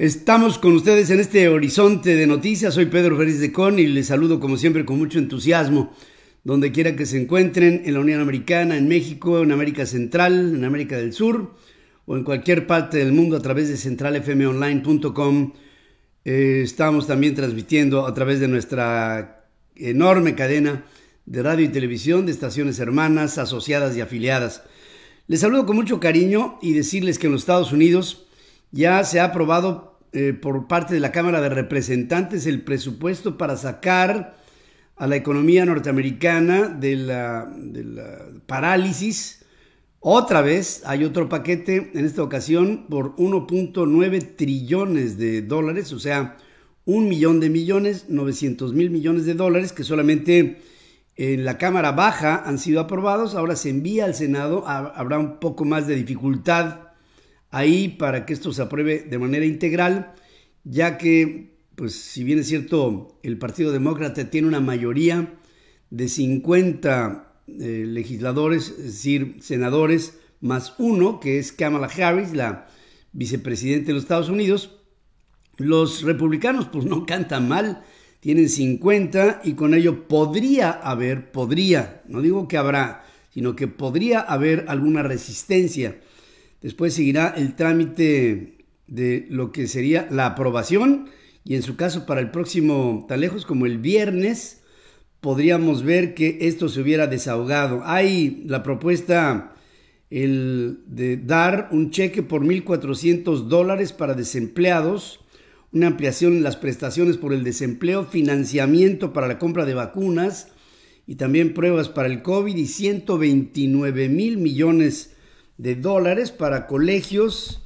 Estamos con ustedes en este horizonte de noticias. Soy Pedro Ferriz de Con y les saludo como siempre con mucho entusiasmo, donde quiera que se encuentren, en la Unión Americana, en México, en América Central, en América del Sur o en cualquier parte del mundo a través de centralfmonline.com. Estamos también transmitiendo a través de nuestra enorme cadena de radio y televisión, de estaciones hermanas, asociadas y afiliadas. Les saludo con mucho cariño y decirles que en los Estados Unidos ya se ha aprobado por parte de la Cámara de Representantes el presupuesto para sacar a la economía norteamericana de la parálisis. Otra vez hay otro paquete, en esta ocasión por 1.9 trillones de dólares, o sea, 1.900.000 millones de dólares que solamente en la Cámara Baja han sido aprobados. Ahora se envía al Senado, habrá un poco más de dificultad ahí para que esto se apruebe de manera integral, ya que, pues si bien es cierto, el Partido Demócrata tiene una mayoría de 50 legisladores, es decir, senadores, más uno, que es Kamala Harris, la vicepresidenta de los Estados Unidos. Los republicanos, pues no cantan mal, tienen 50 y con ello podría, no digo que habrá, sino que podría haber alguna resistencia. Después seguirá el trámite de lo que sería la aprobación y en su caso para el próximo, tan lejos como el viernes, podríamos ver que esto se hubiera desahogado. Hay la propuesta de dar un cheque por $1,400 para desempleados, una ampliación en las prestaciones por el desempleo, financiamiento para la compra de vacunas y también pruebas para el COVID y 129,000 millones de dólares para colegios,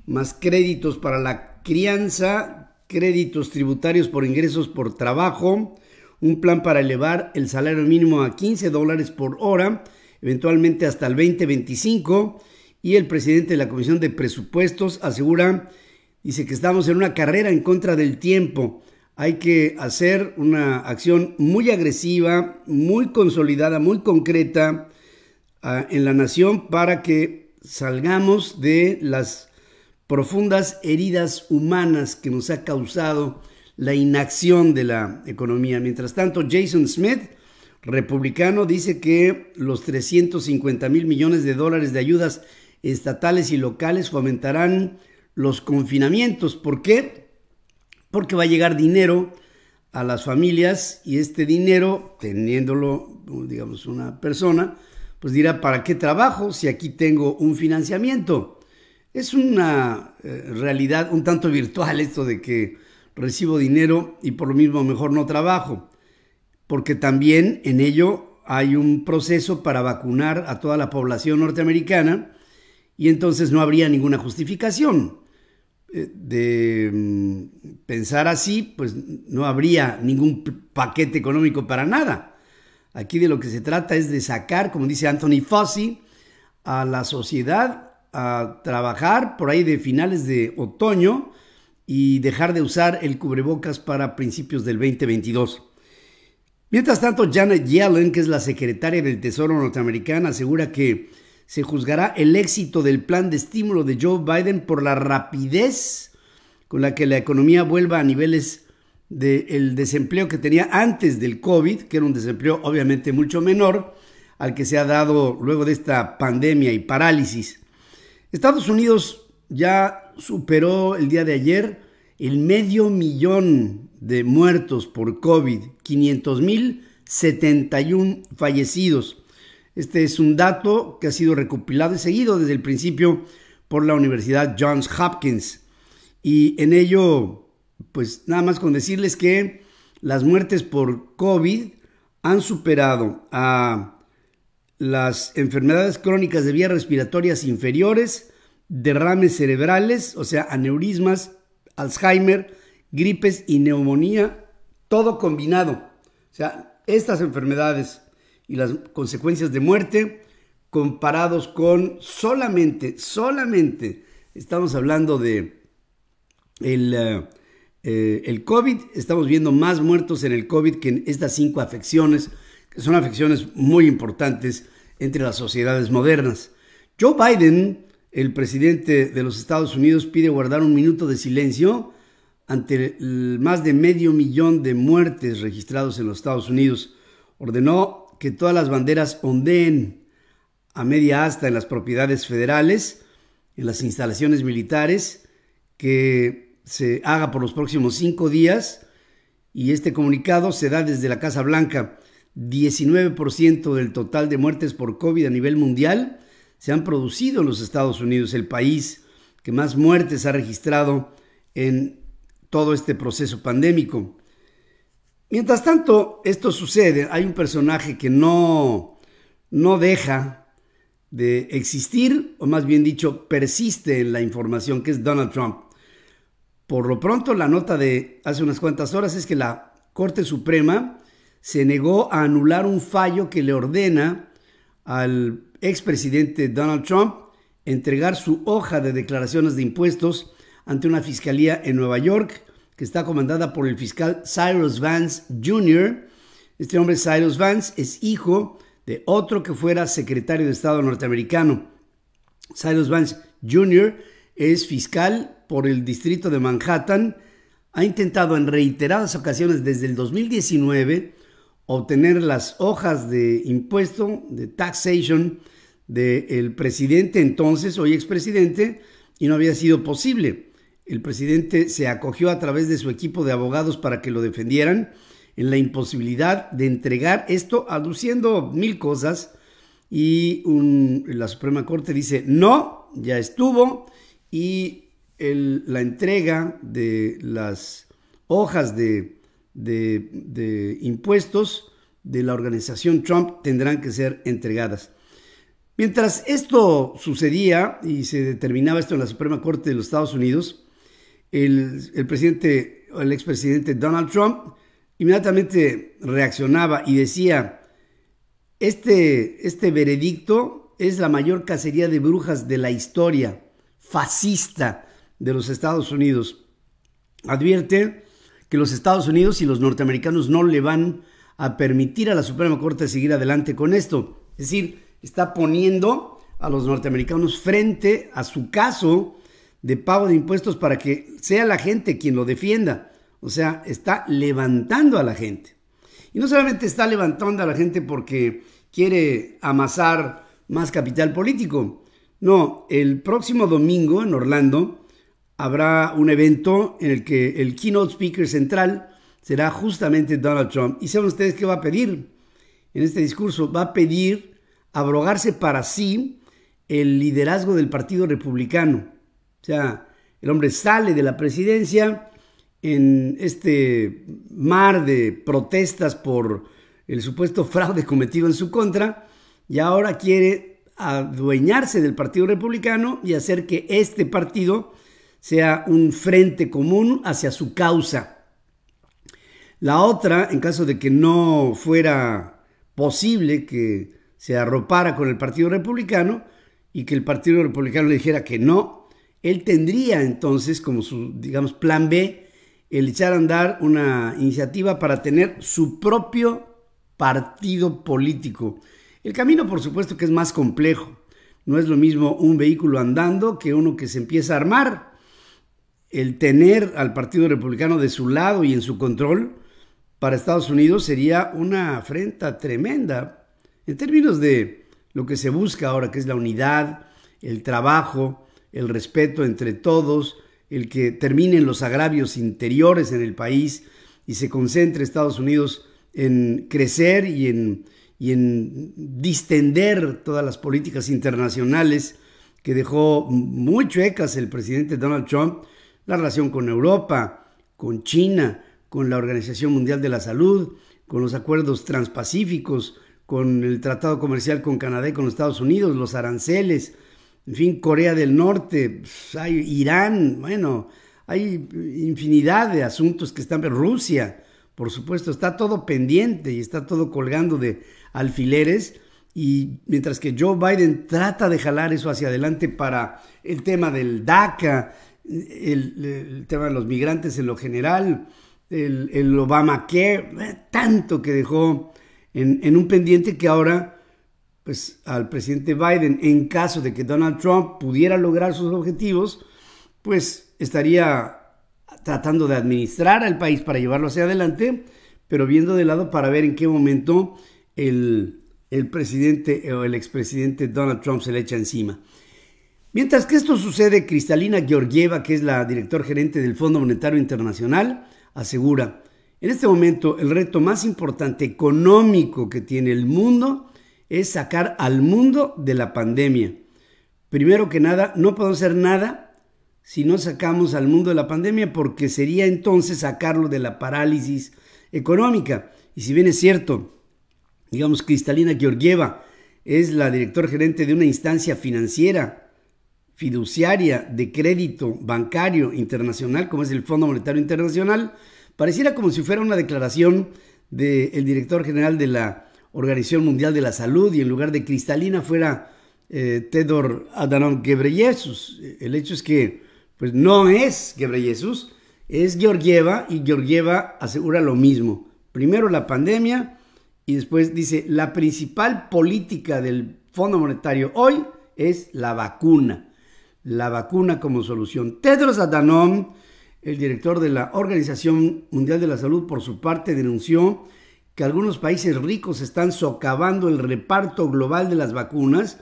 más créditos para la crianza, créditos tributarios por ingresos por trabajo, un plan para elevar el salario mínimo a $15 por hora, eventualmente hasta el 2025, y el presidente de la Comisión de Presupuestos dice que estamos en una carrera en contra del tiempo. Hay que hacer una acción muy agresiva, muy consolidada, muy concreta en la nación para que salgamos de las profundas heridas humanas que nos ha causado la inacción de la economía. Mientras tanto, Jason Smith, republicano, dice que los 350,000 millones de dólares de ayudas estatales y locales fomentarán los confinamientos. ¿Por qué? Porque va a llegar dinero a las familias y este dinero, teniéndolo, digamos, una persona, pues dirá, ¿para qué trabajo si aquí tengo un financiamiento? Es una realidad un tanto virtual esto de que recibo dinero y por lo mismo mejor no trabajo, porque también en ello hay un proceso para vacunar a toda la población norteamericana y entonces no habría ninguna justificación. De pensar así, pues no habría ningún paquete económico para nada. Aquí de lo que se trata es de sacar, como dice Anthony Fauci, a la sociedad a trabajar por ahí de finales de otoño y dejar de usar el cubrebocas para principios del 2022. Mientras tanto, Janet Yellen, que es la secretaria del Tesoro norteamericana, asegura que se juzgará el éxito del plan de estímulo de Joe Biden por la rapidez con la que la economía vuelva a niveles del desempleo que tenía antes del COVID, que era un desempleo obviamente mucho menor al que se ha dado luego de esta pandemia y parálisis. Estados Unidos ya superó el día de ayer el 500,000 de muertos por COVID, 500,071 fallecidos. Este es un dato que ha sido recopilado y seguido desde el principio por la Universidad Johns Hopkins. Y en ello, pues nada más con decirles que las muertes por COVID han superado a las enfermedades crónicas de vías respiratorias inferiores, derrames cerebrales, o sea, aneurismas, Alzheimer, gripes y neumonía, todo combinado. O sea, estas enfermedades y las consecuencias de muerte comparados con solamente, estamos hablando de el COVID, estamos viendo más muertos en el COVID que en estas 5 afecciones, que son afecciones muy importantes entre las sociedades modernas. Joe Biden el presidente de los Estados Unidos pide guardar un minuto de silencio ante más de 500,000 de muertes registrados en los Estados Unidos. Ordenó que todas las banderas ondeen a media asta en las propiedades federales, en las instalaciones militares, que se haga por los próximos 5 días, y este comunicado se da desde la Casa Blanca. 19% del total de muertes por COVID a nivel mundial se han producido en los Estados Unidos, el país que más muertes ha registrado en todo este proceso pandémico. Mientras tanto, esto sucede, hay un personaje que no deja de existir, o más bien dicho, persiste en la información, que es Donald Trump. Por lo pronto, la nota de hace unas cuantas horas es que la Corte Suprema se negó a anular un fallo que le ordena al expresidente Donald Trump entregar su hoja de declaraciones de impuestos ante una fiscalía en Nueva York que está comandada por el fiscal Cyrus Vance Jr. Este hombre, Cyrus Vance, es hijo de otro que fuera secretario de Estado norteamericano. Cyrus Vance Jr. es fiscal por el distrito de Manhattan. Ha intentado en reiteradas ocasiones desde el 2019 obtener las hojas de impuesto, de taxation, del presidente entonces, hoy expresidente, y no había sido posible. El presidente se acogió a través de su equipo de abogados para que lo defendieran en la imposibilidad de entregar esto, aduciendo 1000 cosas, y la Suprema Corte dice, no, ya estuvo, y la entrega de las hojas de impuestos de la organización Trump tendrán que ser entregadas. Mientras esto sucedía y se determinaba esto en la Suprema Corte de los Estados Unidos, el expresidente Donald Trump inmediatamente reaccionaba y decía, este veredicto es la mayor cacería de brujas de la historia fascista de los Estados Unidos. Advierte que los Estados Unidos y los norteamericanos no le van a permitir a la Suprema Corte seguir adelante con esto. Es decir, está poniendo a los norteamericanos frente a su caso de pago de impuestos para que sea la gente quien lo defienda. O sea, está levantando a la gente. Y no solamente está levantando a la gente porque quiere amasar más capital político. No, el próximo domingo en Orlando habrá un evento en el que el keynote speaker central será justamente Donald Trump. ¿Y saben ustedes qué va a pedir en este discurso? Va a pedir abrogarse para sí el liderazgo del Partido Republicano. O sea, el hombre sale de la presidencia en este mar de protestas por el supuesto fraude cometido en su contra, y ahora quiere adueñarse del Partido Republicano y hacer que este partido sea un frente común hacia su causa. La otra, en caso de que no fuera posible que se arropara con el Partido Republicano y que el Partido Republicano le dijera que no, él tendría entonces como su, digamos, plan B, el echar a andar una iniciativa para tener su propio partido político. El camino, por supuesto, que es más complejo. No es lo mismo un vehículo andando que uno que se empieza a armar. El tener al Partido Republicano de su lado y en su control para Estados Unidos sería una afrenta tremenda en términos de lo que se busca ahora, que es la unidad, el trabajo, el respeto entre todos, el que terminen los agravios interiores en el país y se concentre Estados Unidos en crecer y en distender todas las políticas internacionales que dejó muy chuecas el presidente Donald Trump, la relación con Europa, con China, con la Organización Mundial de la Salud, con los acuerdos transpacíficos, con el tratado comercial con Canadá y con los Estados Unidos, los aranceles, en fin, Corea del Norte, hay Irán, bueno, hay infinidad de asuntos que están, Rusia, por supuesto, está todo pendiente y está todo colgando de alfileres, y mientras que Joe Biden trata de jalar eso hacia adelante para el tema del DACA, el tema de los migrantes en lo general, el Obamacare, tanto que dejó en un pendiente que ahora pues, al presidente Biden, en caso de que Donald Trump pudiera lograr sus objetivos, pues estaría tratando de administrar al país para llevarlo hacia adelante, pero viendo de lado para ver en qué momento el presidente o el expresidente Donald Trump se le echa encima. Mientras que esto sucede, Kristalina Georgieva, que es la directora gerente del Fondo Monetario Internacional, asegura: en este momento el reto más importante económico que tiene el mundo es sacar al mundo de la pandemia. Primero que nada, no podemos hacer nada si no sacamos al mundo de la pandemia, porque sería entonces sacarlo de la parálisis económica. Y si bien es cierto, digamos, Kristalina Georgieva es la directora gerente de una instancia financiera, fiduciaria de crédito bancario internacional, como es el Fondo Monetario Internacional, pareciera como si fuera una declaración del director general de la Organización Mundial de la Salud, y en lugar de Kristalina fuera Tedros Adhanom Ghebreyesus. El hecho es que pues no es Ghebreyesus, es Georgieva, y Georgieva asegura lo mismo. Primero la pandemia, y después dice: la principal política del Fondo Monetario hoy es la vacuna como solución. Tedros Adhanom, el director de la Organización Mundial de la Salud, por su parte denunció que algunos países ricos están socavando el reparto global de las vacunas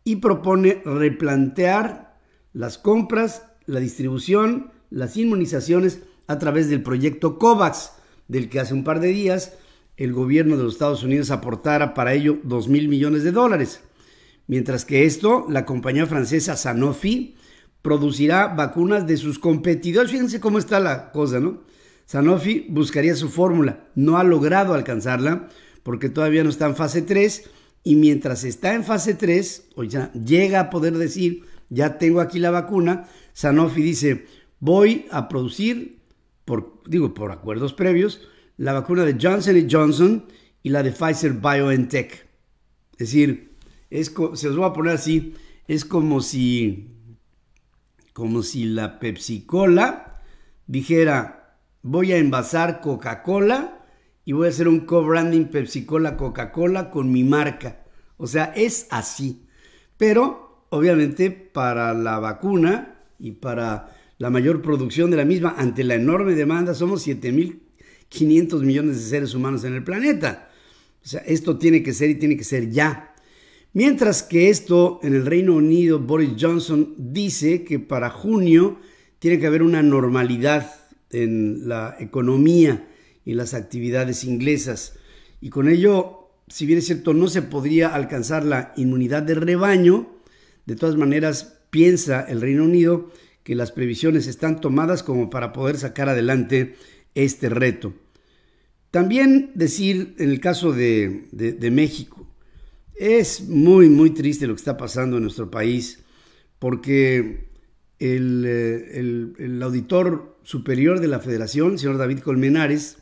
y propone replantear las compras, la distribución, las inmunizaciones a través del proyecto COVAX, del que hace un par de días el gobierno de los Estados Unidos aportara para ello $2,000 millones. Mientras que la compañía francesa Sanofi producirá vacunas de sus competidores. Fíjense cómo está la cosa, ¿no? Sanofi buscaría su fórmula, no ha logrado alcanzarla porque todavía no está en fase 3, y mientras está en fase 3, o ya llega a poder decir: ya tengo aquí la vacuna, Sanofi dice: voy a producir, por acuerdos previos, la vacuna de Johnson & Johnson y la de Pfizer BioNTech. Es decir, se los voy a poner así, es como si la Pepsi-Cola dijera: voy a envasar Coca-Cola y voy a hacer un co-branding Pepsi-Cola Coca-Cola con mi marca. O sea, es así. Pero obviamente para la vacuna y para la mayor producción de la misma, ante la enorme demanda, somos 7.500 millones de seres humanos en el planeta. O sea, esto tiene que ser, y tiene que ser ya. Mientras que en el Reino Unido, Boris Johnson dice que para junio tiene que haber una normalidad en la economía y las actividades inglesas. Y con ello, si bien es cierto, no se podría alcanzar la inmunidad de rebaño, de todas maneras piensa el Reino Unido que las previsiones están tomadas como para poder sacar adelante este reto. También decir, en el caso de México, es muy, muy triste lo que está pasando en nuestro país, porque el auditor superior de la Federación, señor David Colmenares,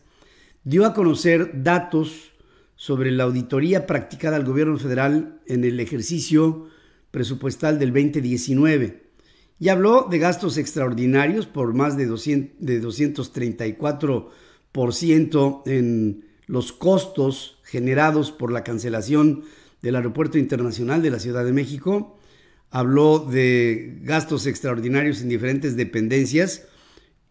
dio a conocer datos sobre la auditoría practicada al gobierno federal en el ejercicio presupuestal del 2019, y habló de gastos extraordinarios por más de 234% en los costos generados por la cancelación del Aeropuerto Internacional de la Ciudad de México. Habló de gastos extraordinarios en diferentes dependencias,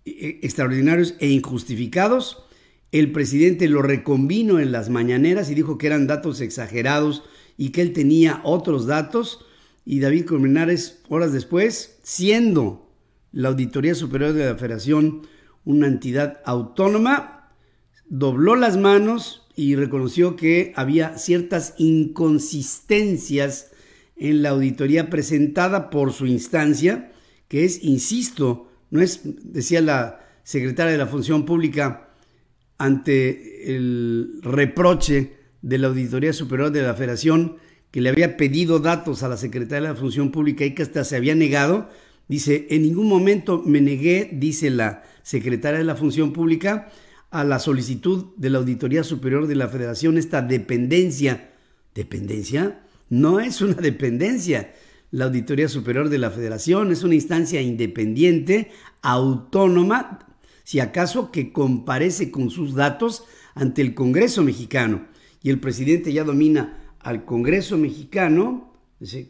extraordinarios e injustificados. El presidente lo reconvino en las mañaneras y dijo que eran datos exagerados y que él tenía otros datos. Y David Colmenares, horas después, siendo la Auditoría Superior de la Federación una entidad autónoma, dobló las manos y reconoció que había ciertas inconsistencias en la auditoría presentada por su instancia, que es, insisto, no es, decía la secretaria de la Función Pública ante el reproche de la Auditoría Superior de la Federación, que le había pedido datos a la secretaria de la Función Pública y que hasta se había negado. Dice: en ningún momento me negué, dice la secretaria de la Función Pública, a la solicitud de la Auditoría Superior de la Federación. Esta dependencia no es una dependencia. La Auditoría Superior de la Federación es una instancia independiente, autónoma, si acaso que comparece con sus datos ante el Congreso mexicano. Y el presidente ya domina al Congreso mexicano,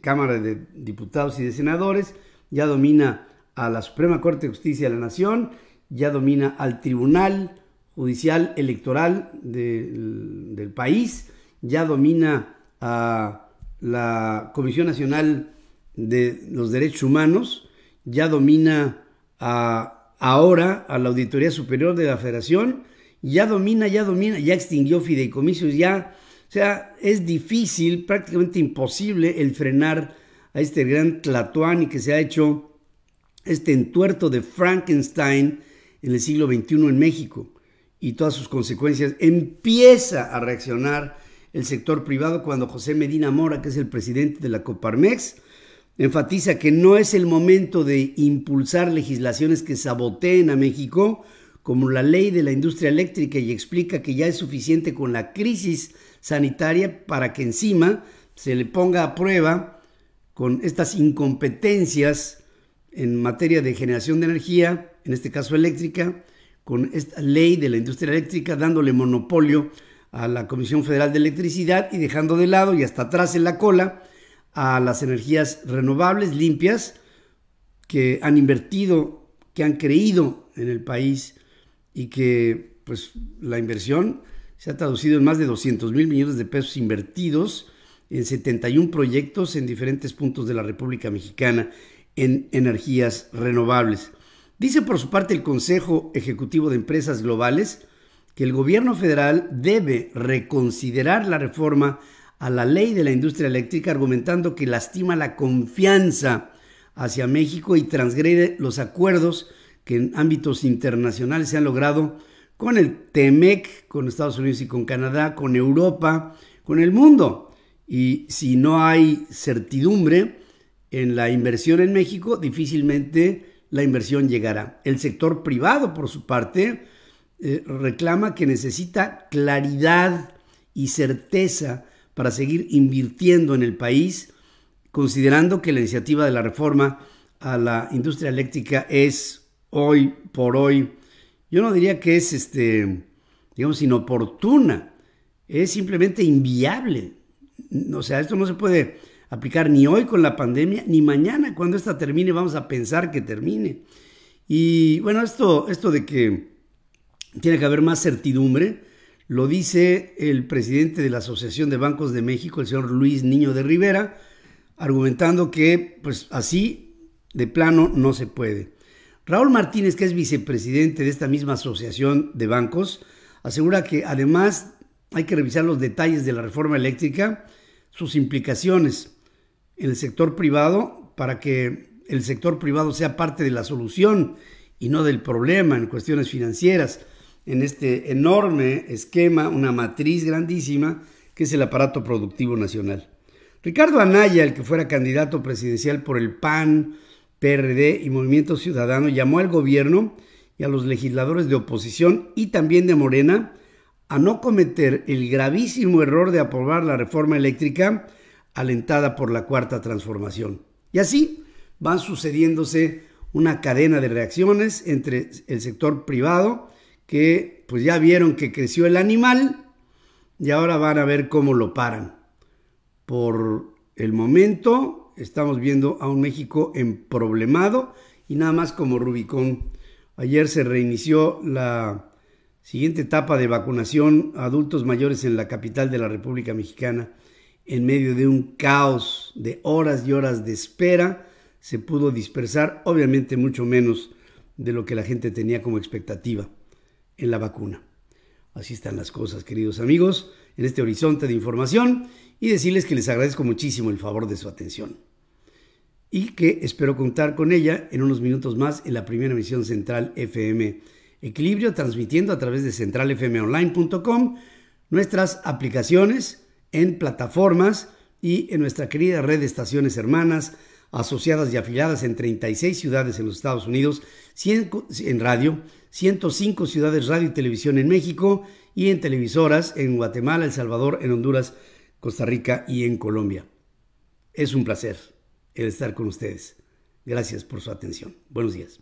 Cámara de Diputados y de Senadores, ya domina a la Suprema Corte de Justicia de la Nación, ya domina al Tribunal Judicial Electoral del país, ya domina a la Comisión Nacional de los Derechos Humanos, ya domina ahora a la Auditoría Superior de la Federación, ya domina, ya extinguió fideicomisos, o sea, es difícil, prácticamente imposible el frenar a este gran Tlatoani que se ha hecho este entuerto de Frankenstein en el siglo XXI en México y todas sus consecuencias. Empieza a reaccionar el sector privado cuando José Medina Mora, que es el presidente de la Coparmex, enfatiza que no es el momento de impulsar legislaciones que saboteen a México, como la ley de la industria eléctrica, y explica que ya es suficiente con la crisis sanitaria para que encima se le ponga a prueba con estas incompetencias en materia de generación de energía, en este caso eléctrica, con esta ley de la industria eléctrica, dándole monopolio a la Comisión Federal de Electricidad y dejando de lado y hasta atrás en la cola a las energías renovables limpias que han invertido, que han creído en el país y que pues la inversión se ha traducido en más de 200,000 millones de pesos invertidos en 71 proyectos en diferentes puntos de la República Mexicana en energías renovables. Dice por su parte el Consejo Ejecutivo de Empresas Globales que el gobierno federal debe reconsiderar la reforma a la ley de la industria eléctrica, argumentando que lastima la confianza hacia México y transgrede los acuerdos que en ámbitos internacionales se han logrado con el TEMEC, con Estados Unidos y con Canadá, con Europa, con el mundo. Y si no hay certidumbre en la inversión en México, difícilmente la inversión llegará. El sector privado, por su parte, reclama que necesita claridad y certeza para seguir invirtiendo en el país, considerando que la iniciativa de la reforma a la industria eléctrica es hoy por hoy, yo no diría que es inoportuna, es simplemente inviable. O sea, esto no se puede aplicar ni hoy con la pandemia, ni mañana cuando esta termine vamos a pensar que termine. Y bueno, esto de que tiene que haber más certidumbre, lo dice el presidente de la Asociación de Bancos de México, el señor Luis Niño de Rivera, argumentando que pues así de plano no se puede. Raúl Martínez, que es vicepresidente de esta misma asociación de bancos, asegura que además hay que revisar los detalles de la reforma eléctrica, sus implicaciones en el sector privado, para que el sector privado sea parte de la solución y no del problema en cuestiones financieras, en este enorme esquema, una matriz grandísima que es el aparato productivo nacional. Ricardo Anaya, el que fuera candidato presidencial por el PAN, PRD y Movimiento Ciudadano, llamó al gobierno y a los legisladores de oposición y también de Morena a no cometer el gravísimo error de aprobar la reforma eléctrica alentada por la Cuarta Transformación. Y así van sucediéndose una cadena de reacciones entre el sector privado, que pues ya vieron que creció el animal y ahora van a ver cómo lo paran. Por el momento estamos viendo a un México emproblemado y nada más como Rubicón. Ayer se reinició la siguiente etapa de vacunación a adultos mayores en la capital de la República Mexicana. En medio de un caos de horas y horas de espera, se pudo dispersar, obviamente mucho menos de lo que la gente tenía como expectativa en la vacuna. Así están las cosas, queridos amigos, en este horizonte de información, y decirles que les agradezco muchísimo el favor de su atención y que espero contar con ella en unos minutos más en la primera emisión Central FM Equilibrio, transmitiendo a través de centralfmonline.com, nuestras aplicaciones en plataformas y en nuestra querida red de estaciones hermanas asociadas y afiliadas en 36 ciudades en los Estados Unidos, en radio, 105 ciudades radio y televisión en México y en televisoras en Guatemala, El Salvador, en Honduras, Costa Rica y en Colombia. Es un placer el estar con ustedes. Gracias por su atención. Buenos días.